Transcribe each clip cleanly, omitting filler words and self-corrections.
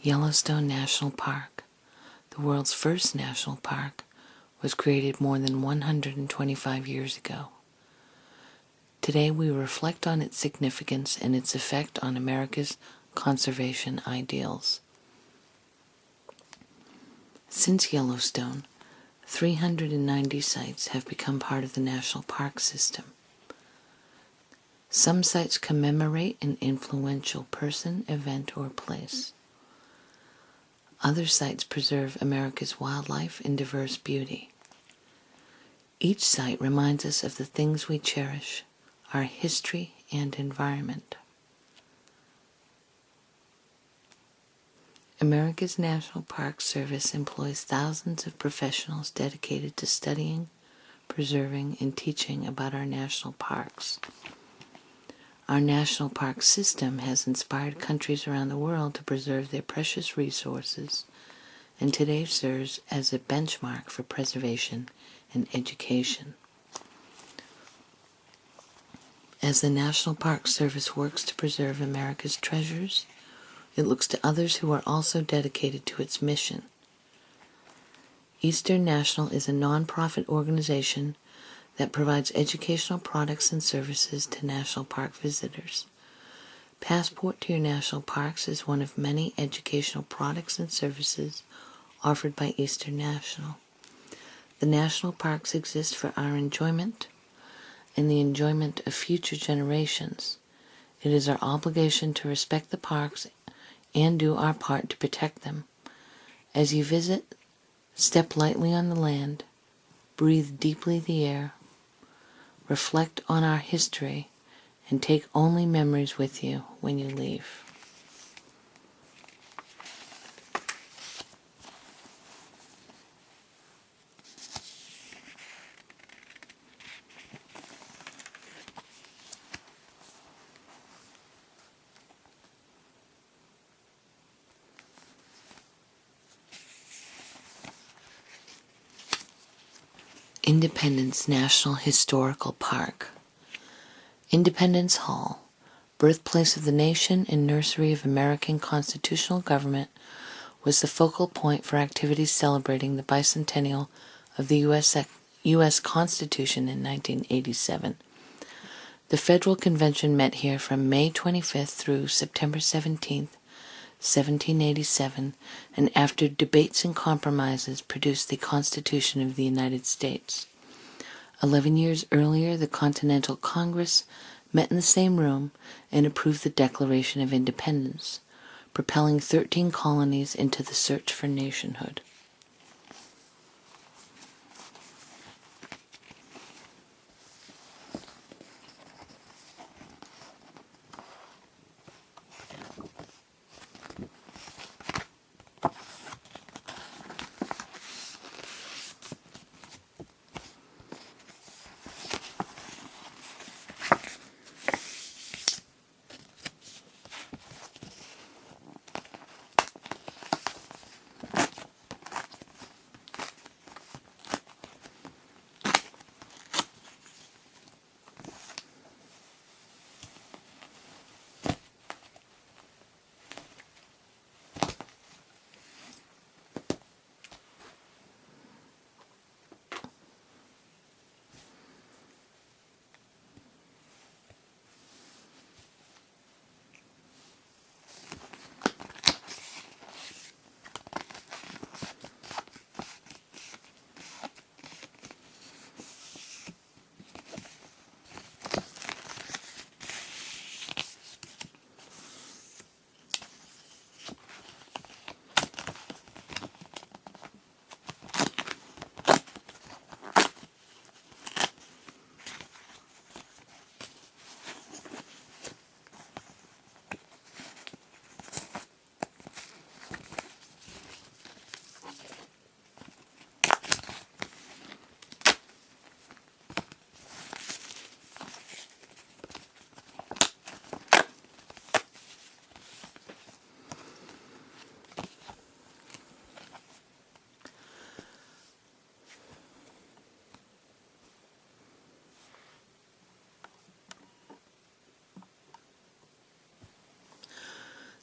Yellowstone National Park, the world's first national park, was created more than 125 years ago. Today we reflect on its significance and its effect on America's conservation ideals. Since Yellowstone, 390 sites have become part of the national park system. Some sites commemorate an influential person, event, or place. Other sites preserve America's wildlife and diverse beauty. Each site reminds us of the things we cherish, our history and environment. America's National Park Service employs thousands of professionals dedicated to studying, preserving, and teaching about our national parks. Our national park system has inspired countries around the world to preserve their precious resources, and today serves as a benchmark for preservation and education. As the National Park Service works to preserve America's treasures, it looks to others who are also dedicated to its mission. Eastern National is a nonprofit organization that provides educational products and services to national park visitors. Passport to Your National Parks is one of many educational products and services offered by Eastern National. The national parks exist for our enjoyment and the enjoyment of future generations. It is our obligation to respect the parks and do our part to protect them. As you visit, step lightly on the land, breathe deeply the air, reflect on our history, and take only memories with you when you leave. Independence National Historical Park. Independence Hall, birthplace of the nation and nursery of American constitutional government, was the focal point for activities celebrating the bicentennial of the U.S. Constitution in 1987. The Federal Convention met here from May 25th through September 17th, 1787, and after debates and compromises produced the Constitution of the United States. 11 years earlier, the Continental Congress met in the same room and approved the Declaration of Independence, propelling 13 colonies into the search for nationhood.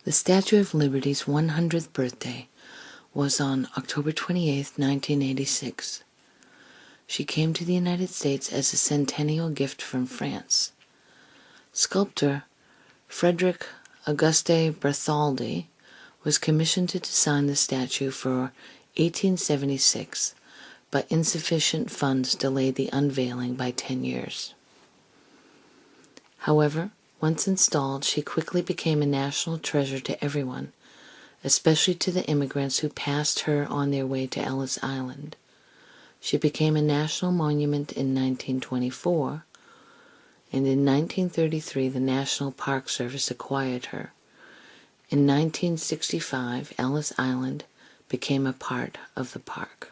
The Statue of Liberty's 100th birthday was on October 28, 1986. She came to the United States as a centennial gift from France. Sculptor Frederick Auguste Bartholdi was commissioned to design the statue for 1876, but insufficient funds delayed the unveiling by 10 years. However, once installed, she quickly became a national treasure to everyone, especially to the immigrants who passed her on their way to Ellis Island. She became a national monument in 1924, and in 1933 the National Park Service acquired her. In 1965, Ellis Island became a part of the park.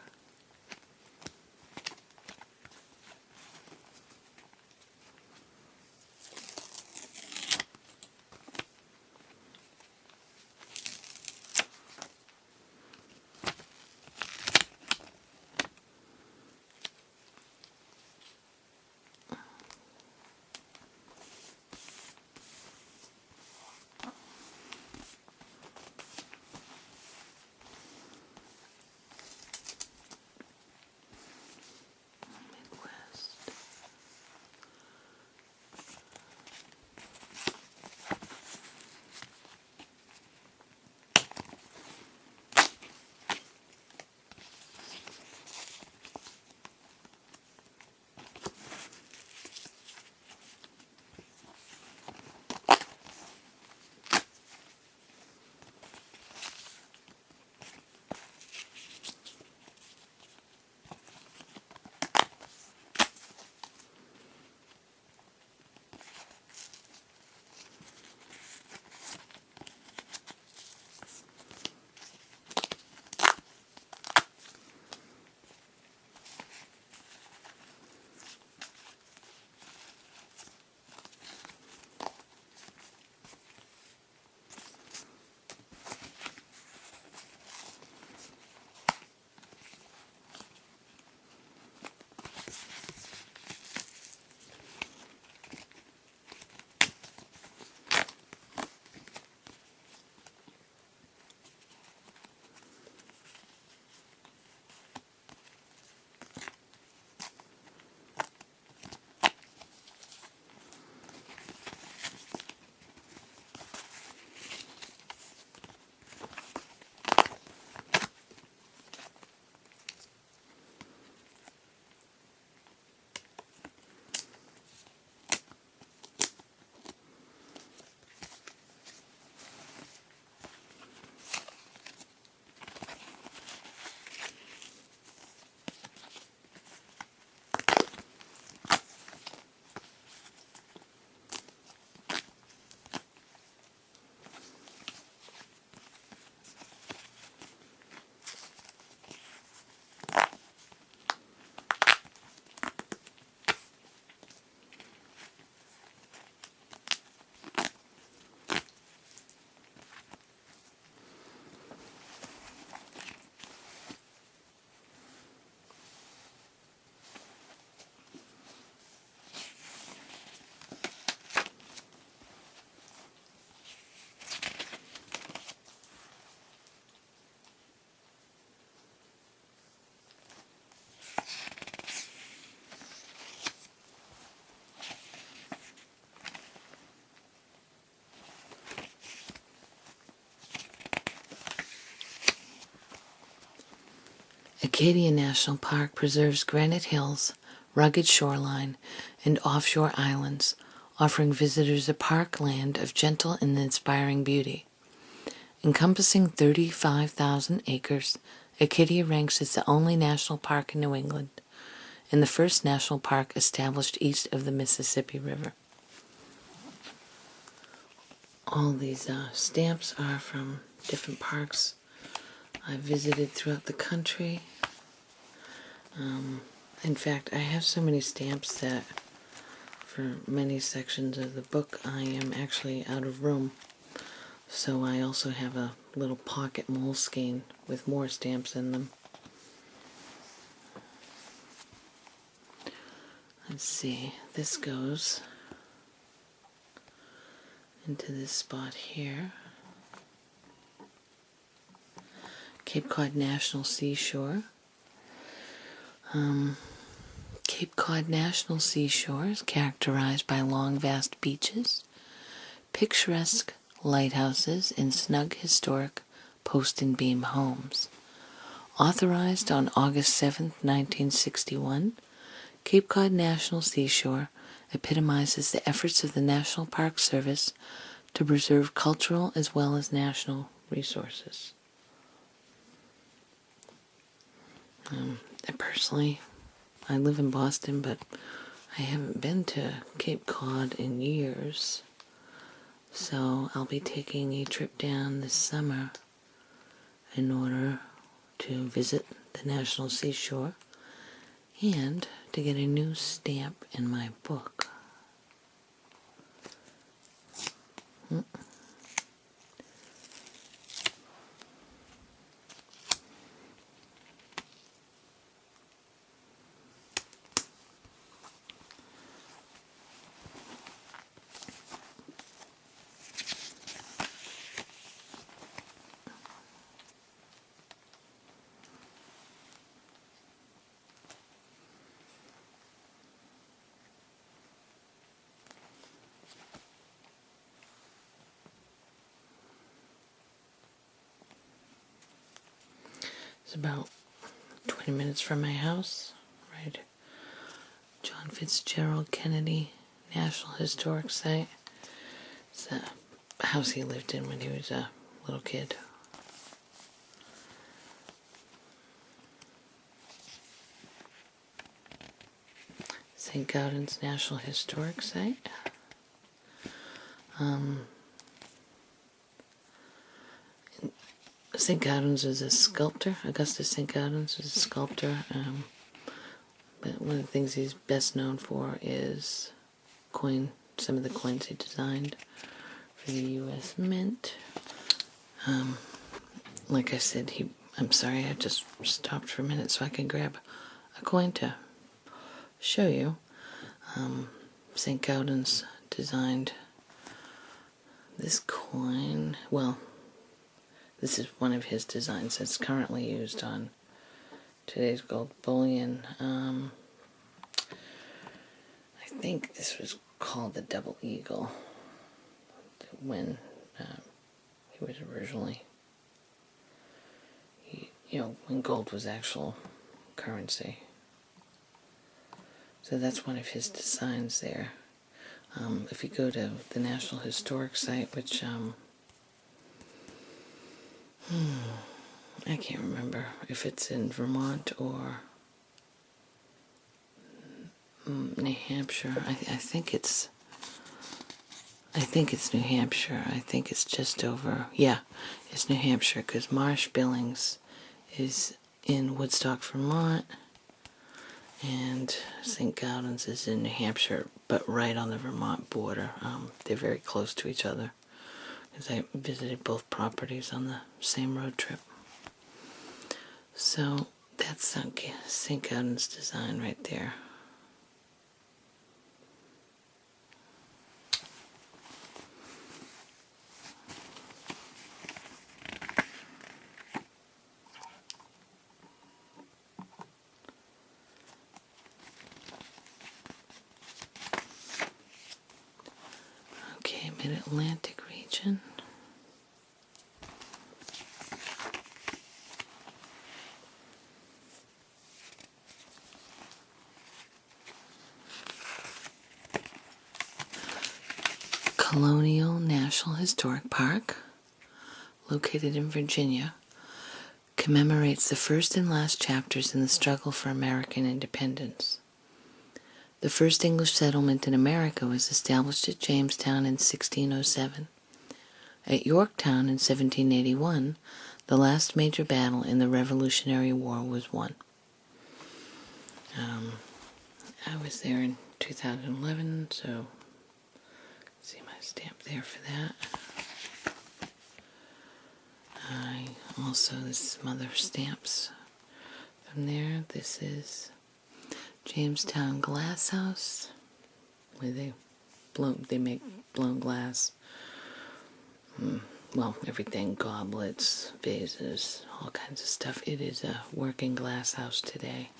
Acadia National Park preserves granite hills, rugged shoreline, and offshore islands, offering visitors a parkland of gentle and inspiring beauty. Encompassing 35,000 acres, Acadia ranks as the only national park in New England, and the first national park established east of the Mississippi River. All these stamps are from different parks I visited throughout the country. In fact, I have so many stamps that for many sections of the book I am actually out of room. So I also have a little pocket moleskine with more stamps in them. Let's see, this goes into this spot here. Cape Cod National Seashore. Cape Cod National Seashore is characterized by long, vast beaches, picturesque lighthouses, and snug, historic post and beam homes. Authorized on August 7, 1961, Cape Cod National Seashore epitomizes the efforts of the National Park Service to preserve cultural as well as national resources. I live in Boston, but I haven't been to Cape Cod in years, so I'll be taking a trip down this summer in order to visit the National Seashore and to get a new stamp in my book. It's about 20 minutes from my house, right? John Fitzgerald Kennedy National Historic Site. It's a house he lived in when he was a little kid. St. Gaudens National Historic Site. St. Gaudens is a sculptor. Augustus St. Gaudens is a sculptor. But one of the things he's best known for is some of the coins he designed for the U.S. Mint. Like I said, I'm sorry, I just stopped for a minute so I can grab a coin to show you. St. Gaudens designed this coin. Well, this is one of his designs that's currently used on today's gold bullion. I think this was called the Double Eagle when he was originally, when gold was actual currency. So that's one of his designs there. If you go to the National Historic Site, which I can't remember if it's in Vermont or New Hampshire. I think it's New Hampshire. I think it's just over. Yeah, it's New Hampshire because Marsh Billings is in Woodstock, Vermont, and St. Gaudens is in New Hampshire, but right on the Vermont border. They're very close to each other because I visited both properties on the same road trip. So that's St. Gaudens' design right there. Okay, Mid-Atlantic region. Colonial National Historic Park, located in Virginia, commemorates the first and last chapters in the struggle for American independence. The first English settlement in America was established at Jamestown in 1607. At Yorktown in 1781, the last major battle in the Revolutionary War was won. I was there in 2011, so see my stamp there for that. There's some other stamps from there. This is Jamestown Glass House, where they make blown glass. well, everything, goblets, vases, all kinds of stuff. It is a working glass house today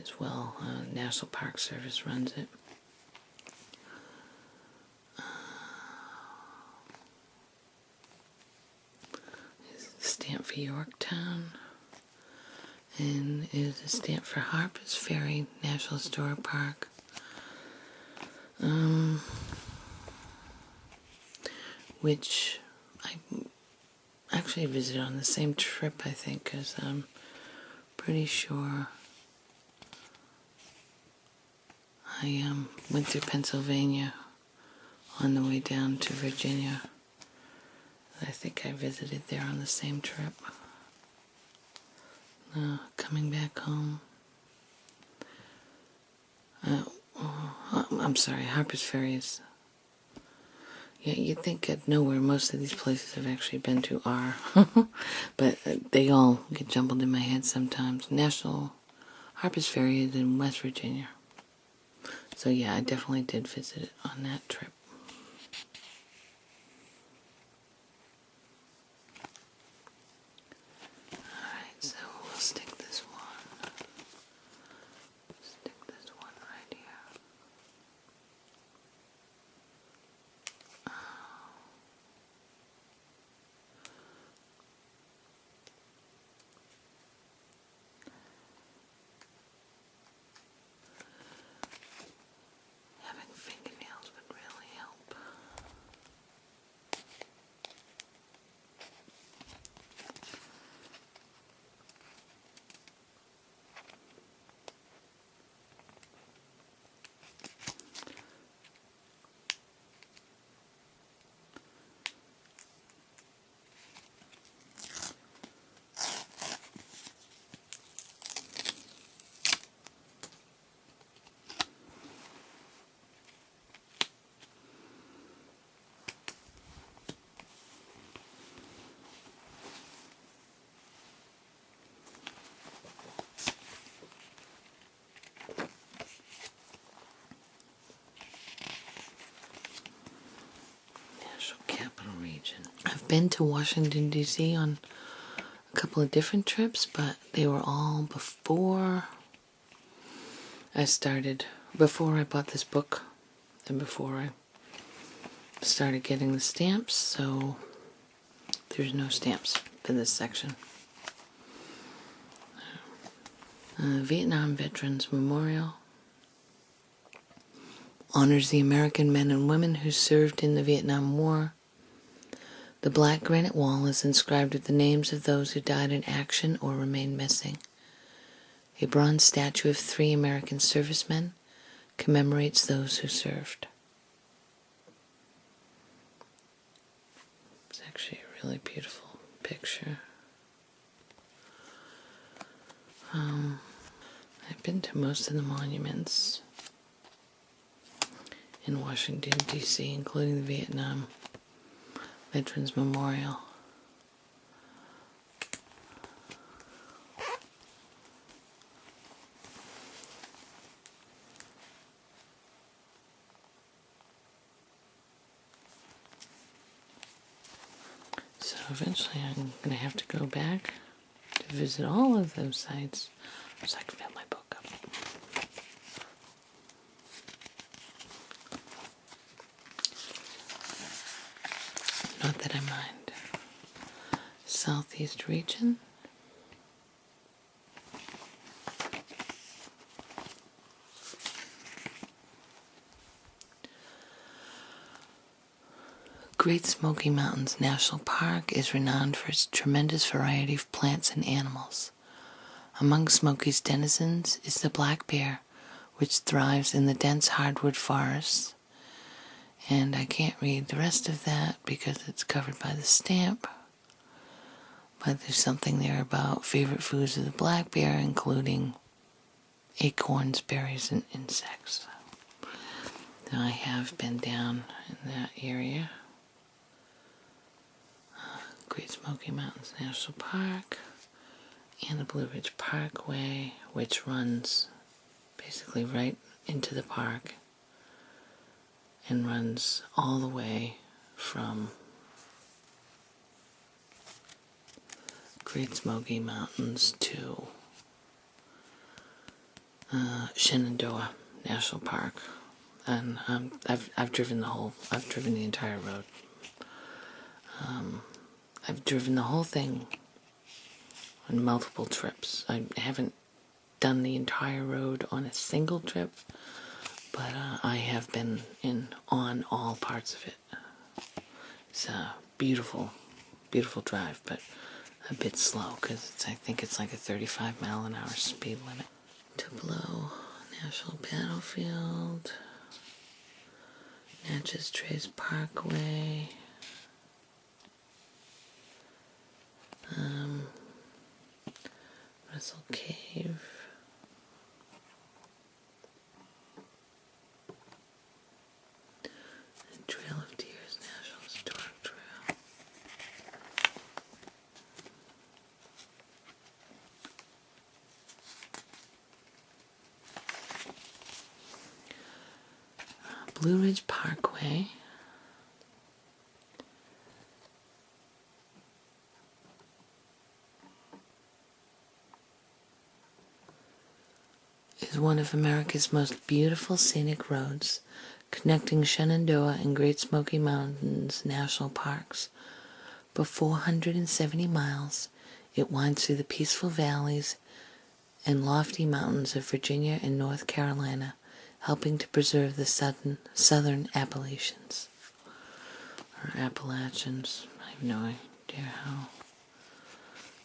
as well. National Park Service runs it. Stamp for Yorktown, and is a stamp for Harper's Ferry National Historic Park. Which I actually visited on the same trip, I think, because I'm pretty sure I went through Pennsylvania on the way down to Virginia. I think I visited there on the same trip. Coming back home. I'm sorry, Harper's Ferry is... Yeah, you'd think I'd know where most of these places I've actually been to are. But they all get jumbled in my head sometimes. Harper's Ferry is in West Virginia. So yeah, I definitely did visit it on that trip. Alright, so we'll stick this one. Stick this one right here. Having fingernails would really help. Capital Region. I've been to Washington, D.C. on a couple of different trips, but they were all before I bought this book and before I started getting the stamps, so there's no stamps for this section. Vietnam Veterans Memorial honors the American men and women who served in the Vietnam War. The black granite wall is inscribed with the names of those who died in action or remained missing. A bronze statue of 3 American servicemen commemorates those who served. It's actually a really beautiful picture. I've been to most of the monuments in Washington, D.C., including the Vietnam Veterans Memorial. So eventually I'm going to have to go back to visit all of those sites so I can fill my book up. Not that I mind. Southeast region. Great Smoky Mountains National Park is renowned for its tremendous variety of plants and animals. Among Smoky's denizens is the black bear, which thrives in the dense hardwood forests. And I can't read the rest of that because it's covered by the stamp. But there's something there about favorite foods of the black bear, including acorns, berries, and insects. So I have been down in that area. Great Smoky Mountains National Park and the Blue Ridge Parkway, which runs basically right into the park and runs all the way from Great Smoky Mountains to Shenandoah National Park, and I've driven the entire road. I've driven the whole thing on multiple trips. I haven't done the entire road on a single trip, but I have been on all parts of it. It's a beautiful, beautiful drive, but a bit slow because I think it's like a 35-mile-an-hour speed limit. Tableau National Battlefield, Natchez Trace Parkway, Russell Cave, and Trail of Tears National Historic Trail. Blue Ridge Parkway, is one of America's most beautiful scenic roads, connecting Shenandoah and Great Smoky Mountains National Parks. For 470 miles, it winds through the peaceful valleys and lofty mountains of Virginia and North Carolina, helping to preserve the southern Appalachians. Or Appalachians. I have no idea how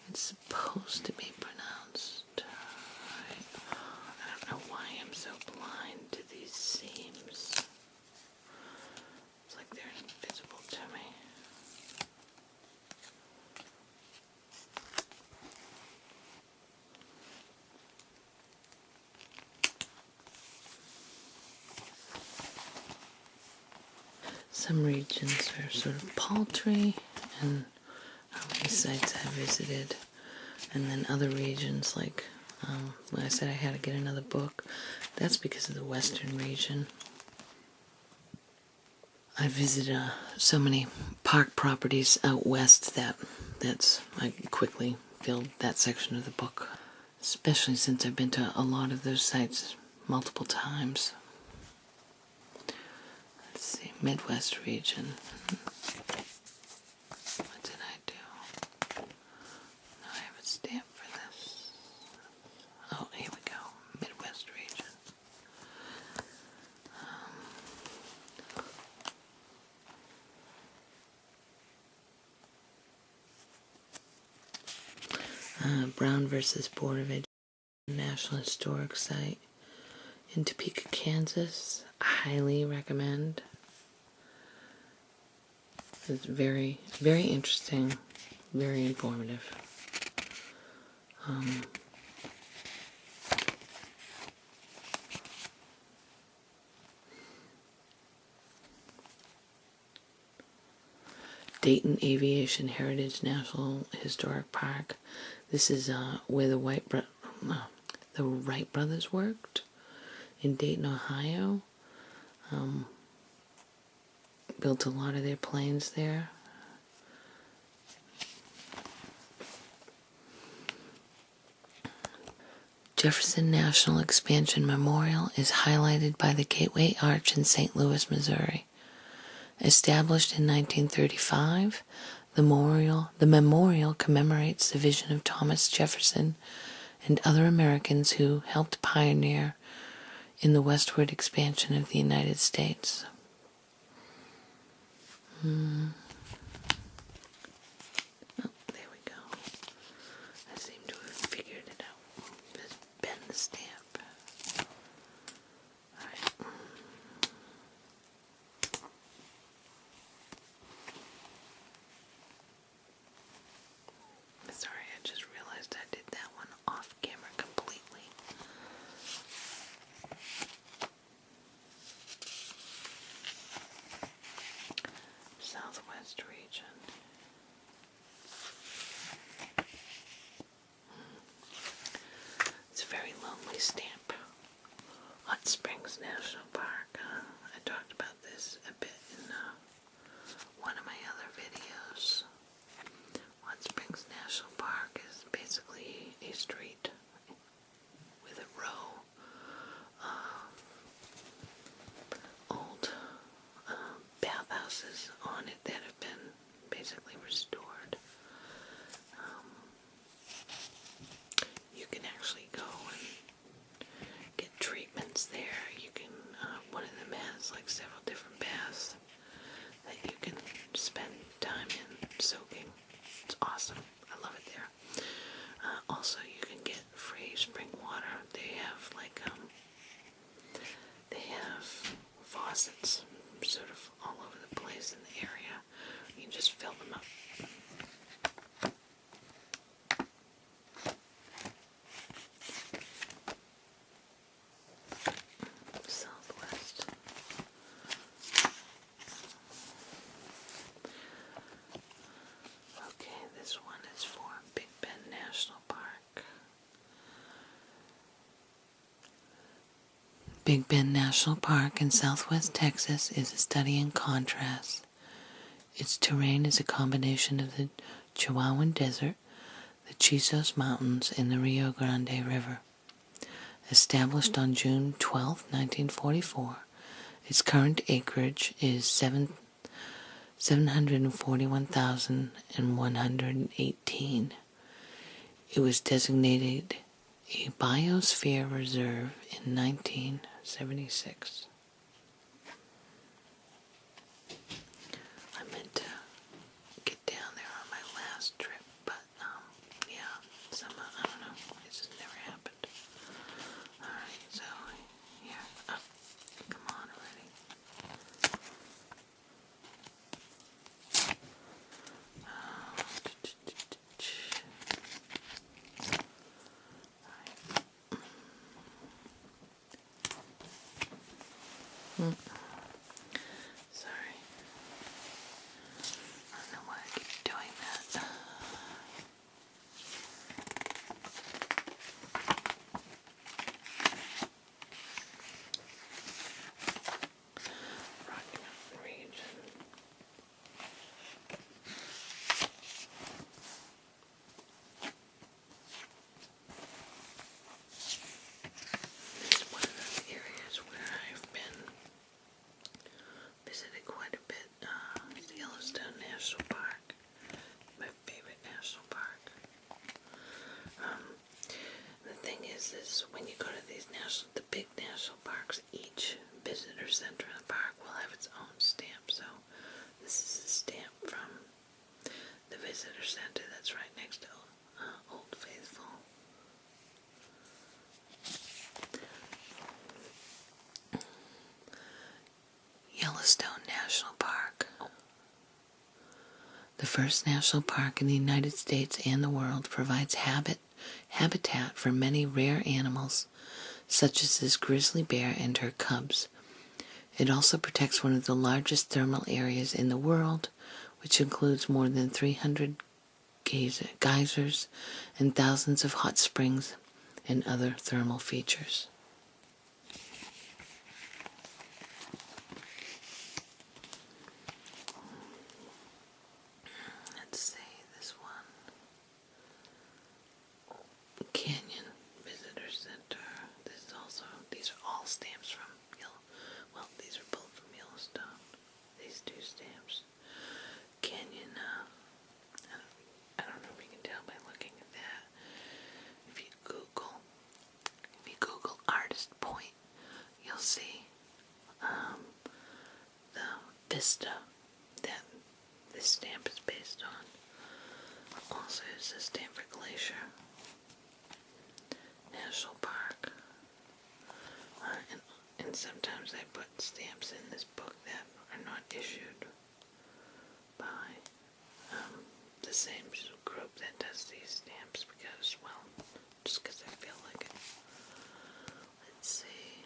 it's supposed to be pronounced. I don't know why I'm so blind to these seams. It's like they're invisible to me. Some regions are sort of paltry, and how many sites I visited, and then other regions like when I said I had to get another book, that's because of the western region. I visited so many park properties out west I quickly filled that section of the book, especially since I've been to a lot of those sites multiple times. Let's see, Midwest region. What did I do? No, I have a stamp for this. Oh, here we go. Midwest region. Brown versus Board of Education National Historic Site in Topeka, Kansas. Highly recommend. It's very, very interesting, very informative. Dayton Aviation Heritage National Historic Park. This is where the Wright brothers worked in Dayton, Ohio. Built a lot of their planes there. Jefferson National Expansion Memorial is highlighted by the Gateway Arch in St. Louis, Missouri. Established in 1935, the memorial commemorates the vision of Thomas Jefferson and other Americans who helped pioneer in the westward expansion of the United States. Oh, there we go. I seem to have figured it out. Just bend the stamp. All right. Sorry, I just realized I did that one off camera completely. Southwest region. It's a very lonely stamp. Hot Springs National Park. I talked about this a bit in one of my other videos. Hot Springs National Park street with a row of old bathhouses on it that have been basically restored. You can actually go and get treatments there. You can, one of them has like several different baths that you can spend time in soaking. It's awesome. I love it there. Also, you can get free spring water. They have like, they have faucets sort of all over the place in the area. You can just fill them up. Southwest. Okay, this one is for Big Bend National Park. Big Bend National Park in southwest Texas is a study in contrast. Its terrain is a combination of the Chihuahuan Desert, the Chisos Mountains, and the Rio Grande River. Established on June 12, 1944, its current acreage is 741,118. It was designated a biosphere reserve in 1976. I meant to get down there on my last trip, but yeah, somehow, I don't know, it just never happened. Alright, so here, come on already. Sorry. I don't know why I keep doing that. Rocky Mountain region. This is one of those areas where I've been visited quite a bit. The Yellowstone National Park, my favorite national park. The thing is when you go to these the big national parks, each visitor center in the park will have its own stamp. So this is a stamp from the visitor center that's right next to Old Faithful. Yellowstone National Park. The first national park in the United States and the world provides habitat for many rare animals, such as this grizzly bear and her cubs. It also protects one of the largest thermal areas in the world, which includes more than 300 geysers and thousands of hot springs and other thermal features. Let's see this one. Canyon Visitor Center. These are all stamps from these are both from Yellowstone. These two stamps. Canyon, I don't know if you can tell by looking at that. If you Google Artist Point, you'll see the vista that this stamp is based on. Also, it's a stamp for Glacier National Park. And sometimes I put stamps in this book that are not issued by the same group that does these stamps because, well, just because I feel like it. Let's see.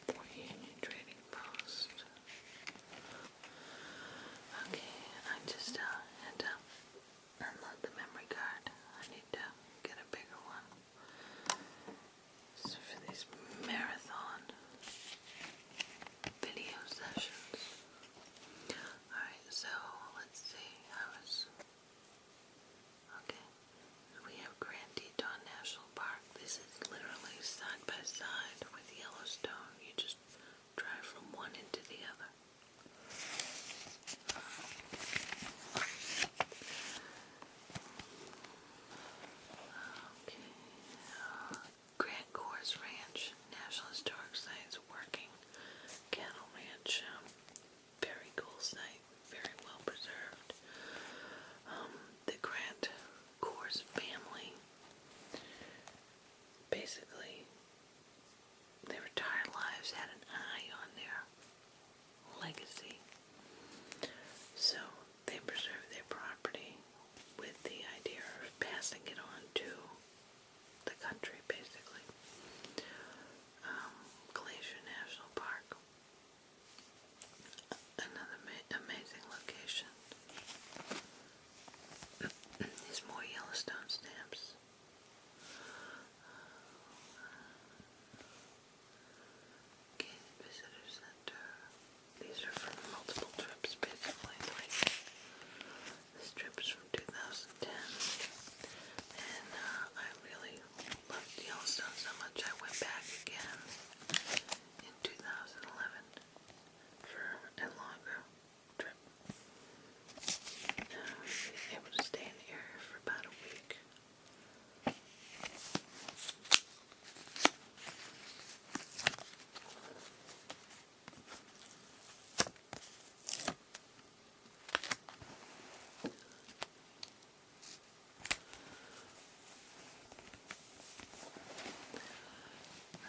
Fort Union Trading Post. Okay, I just had to unload the memory card. I need to get a bigger one. So for these marathon video sessions. passing it on to the country, basically. Glacier National Park. Another amazing location. These more Yellowstone stamps. Canyon Visitor Center. These are from multiple trips, basically. Like, this trip is from 2010. And I really loved Yellowstone so much I went back again in 2011 for a longer trip. Able to stay in the area for about a week.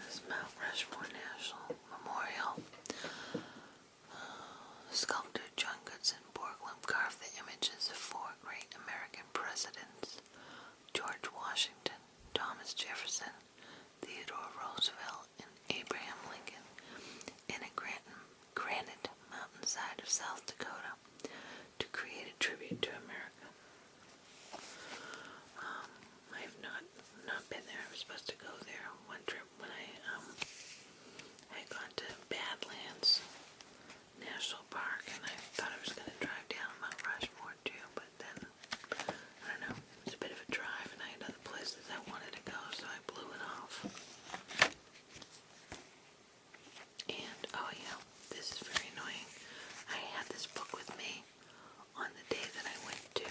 This Mount Rushmore National Memorial. Sculptor John Goodson Borglum carved the images of four great American presidents: George Washington, Thomas Jefferson, Theodore Roosevelt, and Abraham Lincoln in a granite mountainside of South Dakota to create a tribute to America. I have not been there. I was supposed to go there one trip when I had gone to Badlands National Park, and I thought I was going to drive down Mount Rushmore too, but then, I don't know, it was a bit of a drive, and I had other places I wanted to go, so I blew it off. And, oh yeah, this is very annoying. I had this book with me on the day that I went to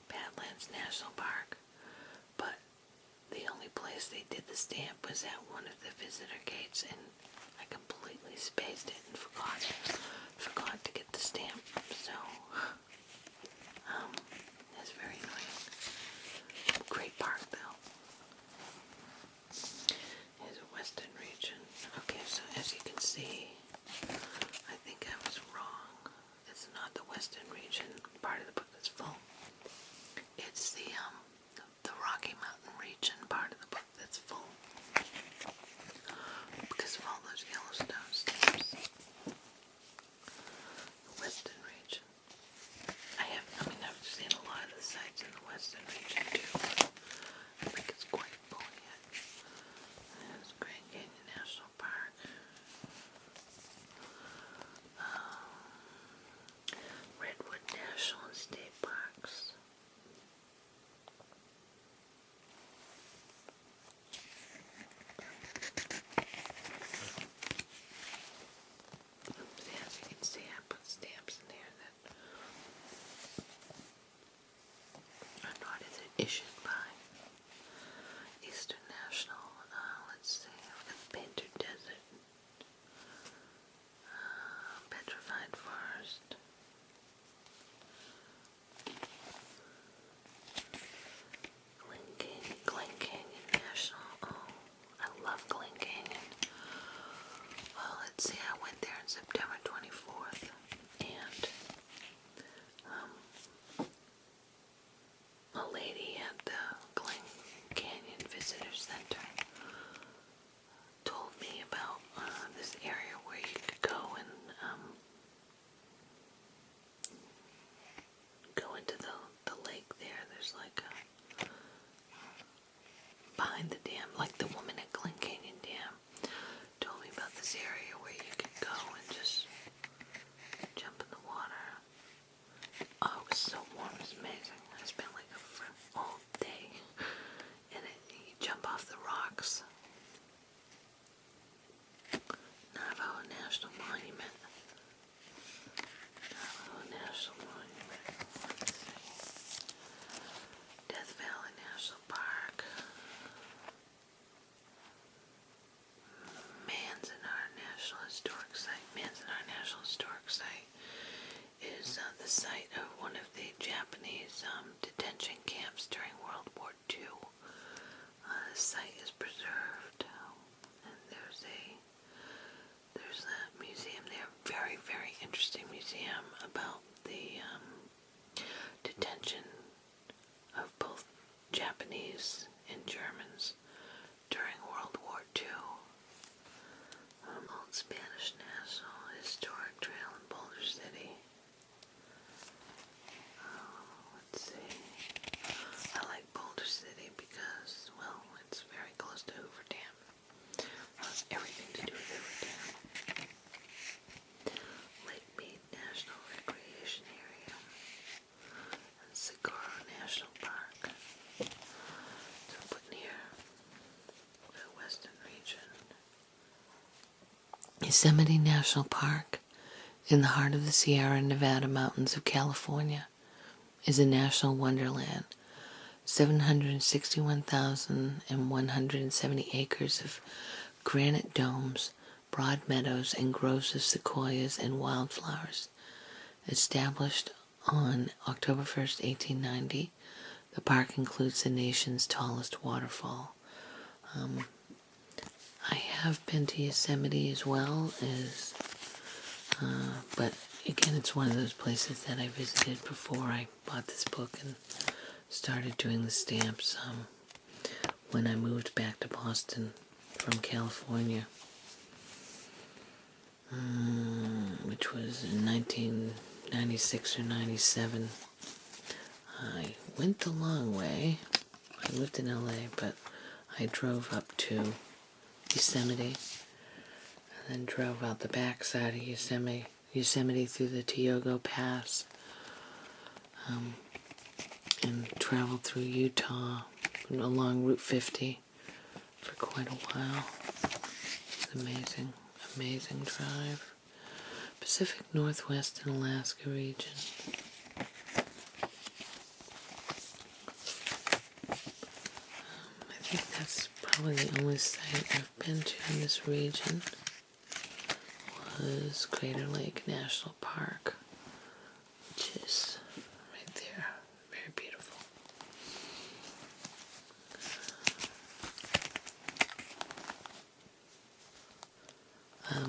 Badlands National Park, but the only place they did the stamp was at one of the visitor gates, and I completely spaced it and forgot to get the stamp, so it's very annoying. Great park though. Here's a Western region. Okay, so as you can see, I think I was wrong. It's not the Western region part of the book that's full. It's the Rocky Mountain region part of the book that's full. Because of all those Yellowstone stamps. The Western region. I've seen a lot of the sites in the Western region too, but I think it's quite full yet. There's Grand Canyon National Park. Redwood National and State Parks. As you can see, I put stamps in there that are not issued by Eastern National. Let's see, I've got Painter Desert, Petrified Forest, Glen Canyon National. Oh, I love Glen Canyon. Well, let's see, I went there on September 24th, and a lady at the Japanese and Germans during World War II. Old Spanish National Historic Trail in Boulder City. Let's see. I like Boulder City because, well, it's very close to Hoover Dam. Everything to do with Hoover Dam. Lake Mead National Recreation Area. And Socorro National Park. So I'm putting here the Western region. Yosemite National Park, in the heart of the Sierra Nevada mountains of California, is a national wonderland. 761,170 acres of granite domes, broad meadows, and groves of sequoias and wildflowers. Established on October 1st, 1890, the park includes the nation's tallest waterfall. I have been to Yosemite as well, but again, it's one of those places that I visited before I bought this book and started doing the stamps when I moved back to Boston from California, which was in 1996 or 97. I went the long way. I lived in LA, but I drove up to Yosemite and then drove out the backside of Yosemite through the Tioga Pass, and traveled through Utah along Route 50 for quite a while. It's amazing, amazing drive. Pacific Northwest and Alaska region. I think that's probably the only site I've been to in this region was Crater Lake National Park, which is right there. Very beautiful. Yeah.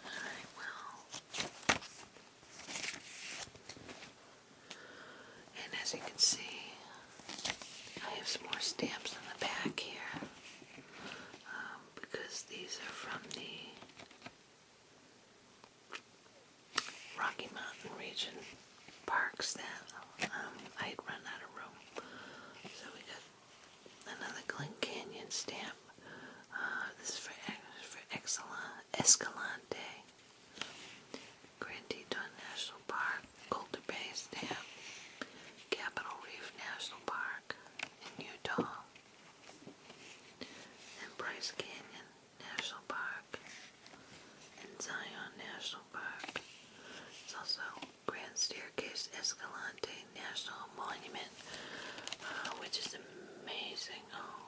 Alright, well. And as you can see, I have some more stamps on the back here, because these are from the Rocky Mountain region parks that I had run out of room. So we got another Glen Canyon stamp. This is for Escalante. Grand Teton National Park, Boulder Bay stamp. Capitol Reef National Park in Utah. And Bryce Canyon National Park and Zion National Park. It's also Grand Staircase Escalante National Monument, which is amazing. Oh,